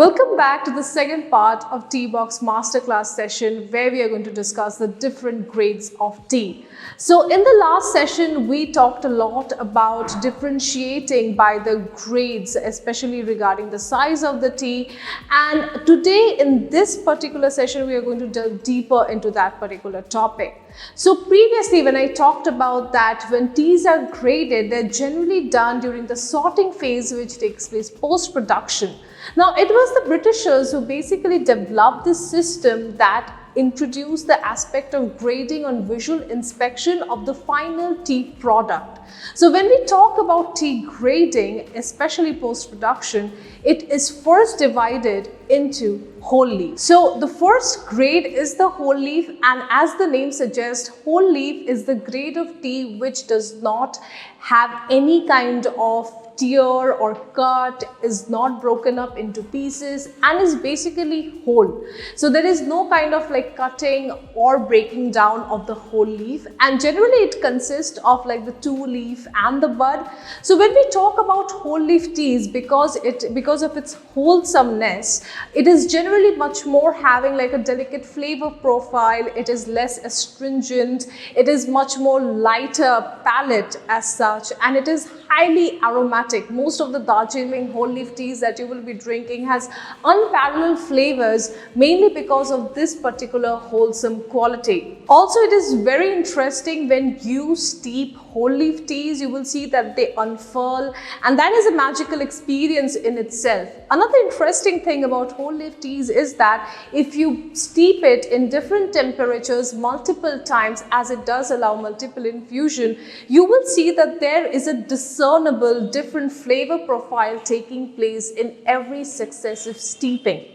Welcome back to the second part of Teabox Masterclass session where we are going to discuss the different grades of tea. So in the last session, we talked a lot about differentiating by the grades, especially regarding the size of the tea. And today in this particular session, we are going to delve deeper into that particular topic. So previously when I talked about that when teas are graded, they're generally done during the sorting phase which takes place post-production. Now it was the Britishers who basically developed this system that introduced the aspect of grading on visual inspection of the final tea product. So when we talk about tea grading, especially post-production, it is first divided into whole leaf. So the first grade is the whole leaf, and as the name suggests, whole leaf is the grade of tea which does not have any kind of tear or cut, is not broken up into pieces and is basically whole. So there is no kind of like cutting or breaking down of the whole leaf, and generally it consists of like the two leaf and the bud. So when we talk about whole leaf teas, because of its wholesomeness, it is generally much more having like a delicate flavor profile. It is less astringent, it is much more lighter palate as such, and it is highly aromatic. Most of the Darjeeling whole leaf teas that you will be drinking has unparalleled flavors, mainly because of this particular wholesome quality. Also, it is very interesting when you steep whole leaf teas, you will see that they unfurl, and that is a magical experience in itself. Another interesting thing about whole leaf teas is that if you steep it in different temperatures multiple times, as it does allow multiple infusion, you will see that there is a discernible different flavor profile taking place in every successive steeping.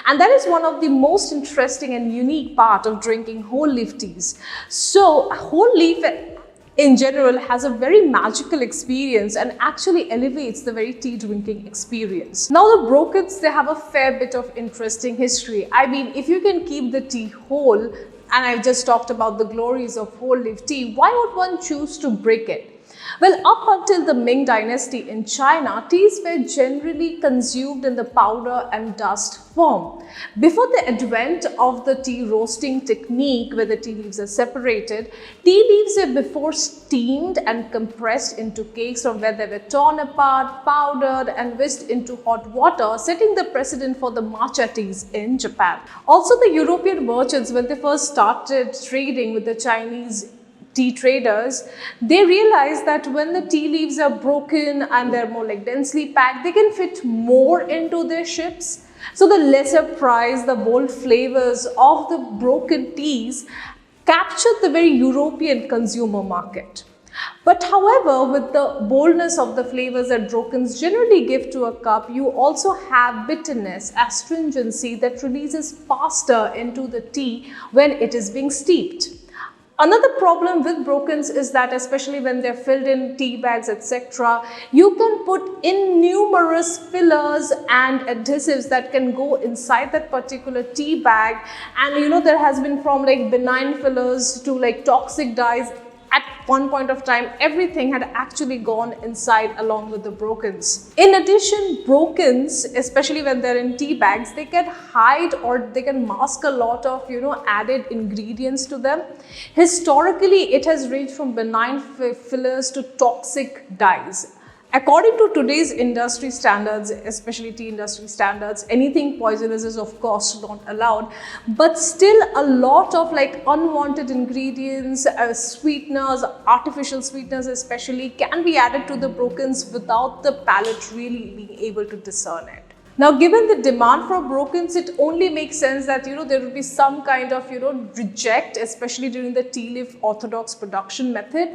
And that is one of the most interesting and unique part of drinking whole leaf teas. So whole leaf in general has a very magical experience and actually elevates the very tea drinking experience. Now the brokens, they have a fair bit of interesting history. I mean, if you can keep the tea whole, and I've just talked about the glories of whole leaf tea, why would one choose to break it? Well, up until the Ming dynasty in China, teas were generally consumed in the powder and dust form. Before the advent of the tea roasting technique where the tea leaves are separated, tea leaves were before steamed and compressed into cakes from where they were torn apart, powdered and whisked into hot water, setting the precedent for the matcha teas in Japan. Also, the European merchants, when they first started trading with the Chinese tea traders, they realized that when the tea leaves are broken and they're more like densely packed, they can fit more into their ships. So the lesser price, the bold flavors of the broken teas captured the very European consumer market. But however, with the boldness of the flavors that brokens generally give to a cup, you also have bitterness, astringency that releases faster into the tea when it is being steeped. Another problem with brokens is that, especially when they're filled in tea bags, etc., you can put in numerous fillers and adhesives that can go inside that particular tea bag. And you know, there has been from like benign fillers to like toxic dyes. At one point of time, everything had actually gone inside along with the brokens. In addition, brokens, especially when they're in tea bags, they can hide or they can mask a lot of, added ingredients to them. Historically, it has ranged from benign fillers to toxic dyes. According to today's industry standards, especially tea industry standards, anything poisonous is of course not allowed, but still a lot of like unwanted ingredients, sweeteners, artificial sweeteners especially, can be added to the brokens without the palate really being able to discern it. Now, given the demand for brokens, it only makes sense that, there will be some kind of, reject, especially during the tea leaf orthodox production method.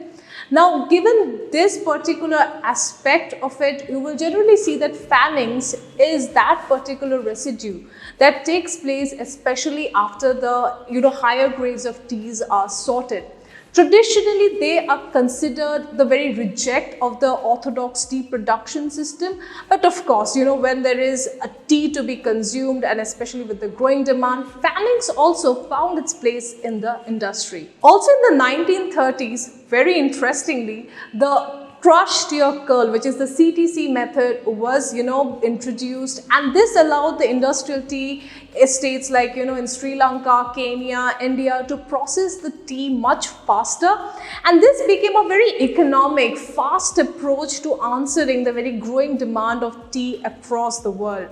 Now, given this particular aspect of it, you will generally see that fannings is that particular residue that takes place, especially after the, higher grades of teas are sorted. Traditionally, they are considered the very reject of the orthodox tea production system. But of course, when there is a tea to be consumed, and especially with the growing demand, fannings also found its place in the industry. Also in the 1930s, very interestingly, the crushed your curl, which is the CTC method, was introduced, and this allowed the industrial tea estates like in Sri Lanka, Kenya, India to process the tea much faster, and this became a very economic, fast approach to answering the very growing demand of tea across the world.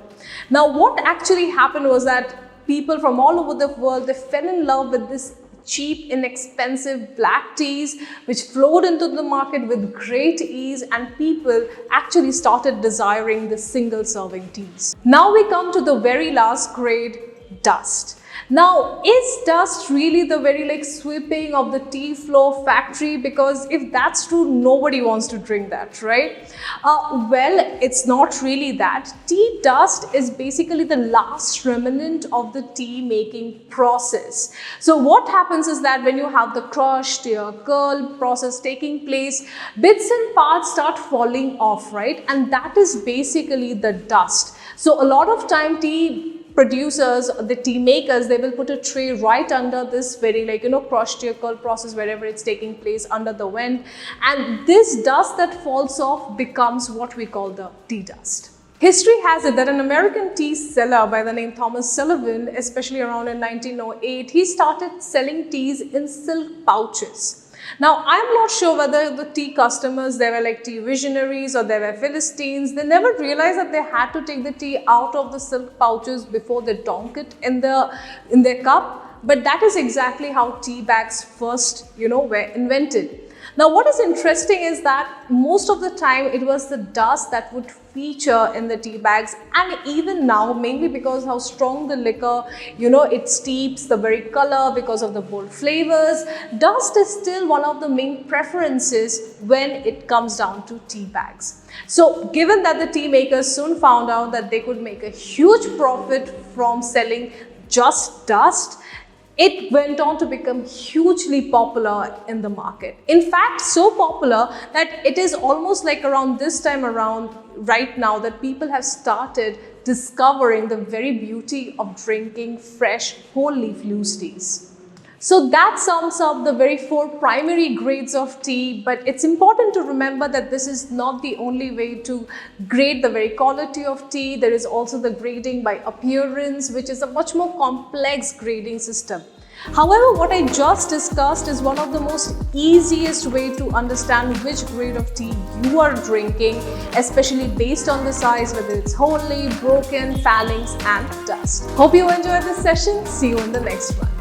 Now what actually happened was that people from all over the world, they fell in love with this cheap, inexpensive black teas which flowed into the market with great ease, and people actually started desiring the single serving teas. Now we come to the very last grade, dust. Now, is dust really the very sweeping of the tea floor factory? Because if that's true, nobody wants to drink that, right? Well, it's not really that. Tea dust is basically the last remnant of the tea making process. So what happens is that when you have the crush, tear, curl process taking place, bits and parts start falling off, right? And that is basically the dust. So a lot of time tea producers, the tea makers, they will put a tray right under this very crush, tear, curl process, wherever it's taking place under the vent, and this dust that falls off becomes what we call the tea dust. History has it that an American tea seller by the name Thomas Sullivan, especially around in 1908, he started selling teas in silk pouches. Now, I'm not sure whether the tea customers, they were tea visionaries or they were Philistines. They never realized that they had to take the tea out of the silk pouches before they donk it in their cup. But that is exactly how tea bags first, were invented. Now, what is interesting is that most of the time it was the dust that would feature in the tea bags, and even now, mainly because how strong the liquor, it steeps, the very color, because of the bold flavors, dust is still one of the main preferences when it comes down to tea bags. So, given that the tea makers soon found out that they could make a huge profit from selling just dust, it went on to become hugely popular in the market. In fact, so popular that it is almost like around this time around right now that people have started discovering the very beauty of drinking fresh whole leaf loose teas. So that sums up the very 4 primary grades of tea, but it's important to remember that this is not the only way to grade the very quality of tea. There is also the grading by appearance, which is a much more complex grading system. However, what I just discussed is one of the most easiest way to understand which grade of tea you are drinking, especially based on the size, whether it's whole leaf, broken, fannings and dust. Hope you enjoyed this session. See you in the next one.